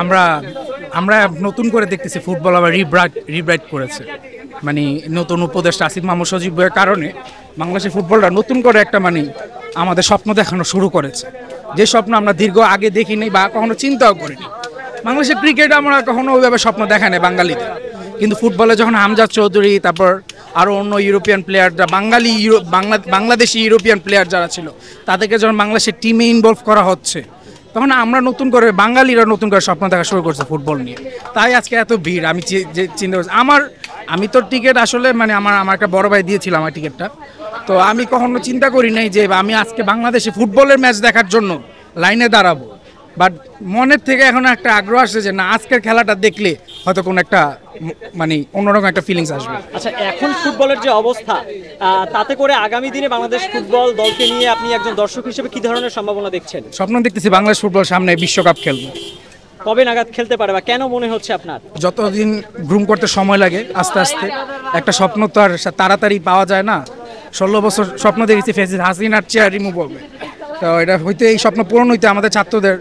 আমরা আমরা নতুন করে দেখতেছি ফুটবল আবার রিব্রাইট করেছে। মানে নতুন উপদেষ্টা আসিফ মাহমুদ সজীব ভাইয়ের কারণে বাংলাদেশের ফুটবলটা নতুন করে একটা মানে আমাদের স্বপ্ন দেখানো শুরু করেছে, যে স্বপ্ন আমরা দীর্ঘ আগে দেখিনি বা কখনো চিন্তাও করিনি। বাংলাদেশের ক্রিকেট আমরা কখনো ওইভাবে স্বপ্ন দেখা নেই বাঙালিদের, কিন্তু ফুটবলে যখন হামজা চৌধুরী, তারপর আরও অন্য ইউরোপিয়ান প্লেয়াররা, বাংলাদেশি ইউরোপিয়ান প্লেয়ার যারা ছিল, তাদেরকে যখন বাংলাদেশের টিমে ইনভলভ করা হচ্ছে, তখন আমরা নতুন করে বাঙালিরা নতুন করে স্বপ্ন দেখা শুরু করছে ফুটবল নিয়ে। তাই আজকে এত ভিড়। আমি যে চিন্তা করছি, আমি তো টিকিট আসলে মানে আমার একটা বড় ভাই দিয়েছিল আমার টিকিটটা, তো আমি কখনো চিন্তা করি নাই যে আমি আজকে বাংলাদেশে ফুটবলের ম্যাচ দেখার জন্য লাইনে দাঁড়াবো। বাট মনের থেকে এখন একটা আগ্রহ আসছে যে না, আজকের খেলাটা দেখলে হয়তো কোনো একটা মানে অন্যরকম একটা ফিলিংস আসবে। আচ্ছা, এখন ফুটবলের যে অবস্থা, তাতে করে আগামী দিনে বাংলাদেশ ফুটবল দলকে নিয়ে আপনি একজন দর্শক হিসেবে কি ধরনের সম্ভাবনা দেখছেন? স্বপ্ন দেখতেছি বাংলাদেশ ফুটবল সামনে বিশ্বকাপ খেলবে। কবে নাগাদ খেলতে পারে বা কেন মনে হচ্ছে আপনার? যতদিন গ্রুম করতে সময় লাগে, আস্তে আস্তে একটা স্বপ্ন তো আর তাড়াতাড়ি পাওয়া যায় না। 16 বছর স্বপ্ন দেখেছি ফেসিস হাসিনার চেয়ার রিমুভ হবে, তো এটা হইতে, এই স্বপ্ন পূরণ হইতে আমাদের ছাত্রদের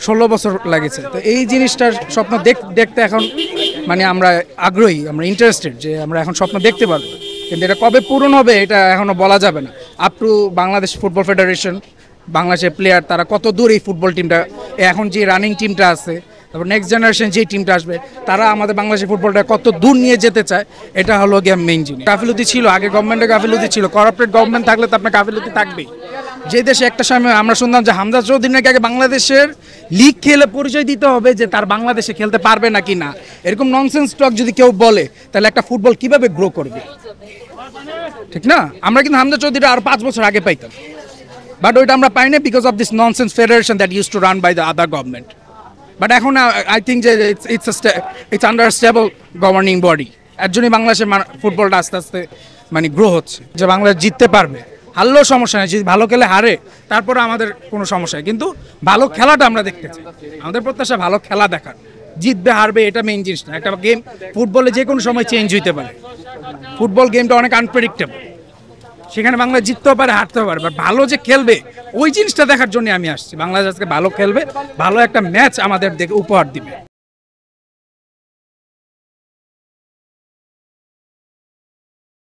16 বছর লাগেছে। তো এই জিনিসটার স্বপ্ন দেখতে এখন মানে আমরা আগ্রহী, আমরা ইন্টারেস্টেড যে আমরা এখন স্বপ্ন দেখতে পারবো, কিন্তু এটা কবে পূরণ হবে এটা এখনও বলা যাবে না। Up to Bangladesh football federation, বাংলাদেশের প্লেয়ার তারা কত দূর এই ফুটবল টিমটা, এখন যে রানিং টিমটা আছে, তারপর নেক্সট জেনারেশন যে টিমটা আসবে, তারা আমাদের বাংলাদেশের ফুটবলটা কত দূর নিয়ে যেতে চায়, এটা হলো গিয়ে মেইন জিনিস। গাফিলতি ছিল আগে, গভর্নমেন্টের গাফিলতি ছিল। করাপ্টেড গভর্নমেন্ট থাকলে তো আপনার গাফিলতি থাকবেই। যে দেশে একটা সময় আমরা শুনলাম যে হামজা চৌধুরী নাকি আগে বাংলাদেশের লিগ খেলে পরিচয় দিতে হবে যে তার বাংলাদেশে খেলতে পারবে নাকি না, এরকম ননসেন্স টক যদি কেউ বলে, তাহলে একটা ফুটবল কিভাবে গ্রো করবে? ঠিক না? আমরা কিন্তু হামজা চৌধুরী আরো 5 বছর আগে পাইতাম, বাট ওইটা আমরা পাই না because of this nonsense federation that use to run by the other government. But এখন আই থিঙ্ক যে it's under stable governing body, এর জন্যই বাংলাদেশের ফুটবলটা আস্তে আস্তে মানে গ্রো হচ্ছে, যে বাংলাদেশ জিততে পারবে। হারলেও সমস্যা নেই, যদি ভালো খেলে হারে তারপরে আমাদের কোনো সমস্যা নেই, কিন্তু ভালো খেলাটা আমরা দেখতে চাই। আমাদের প্রত্যাশা ভালো খেলা দেখার, জিতবে হারবে এটা মেইন জিনিস না। একটা গেম ফুটবলে যে কোনো সময় চেঞ্জ হইতে পারে, ফুটবল গেমটা অনেক আনপ্রেডিক্টেবল, সেখানে বাংলাদেশ জিততেও পারে হারতেও পারে, বাট ভালো যে খেলবে ওই জিনিসটা দেখার জন্য আমি আসছি। বাংলাদেশ আজকে ভালো খেলবে, ভালো একটা ম্যাচ আমাদের দেখে উপহার দিবে।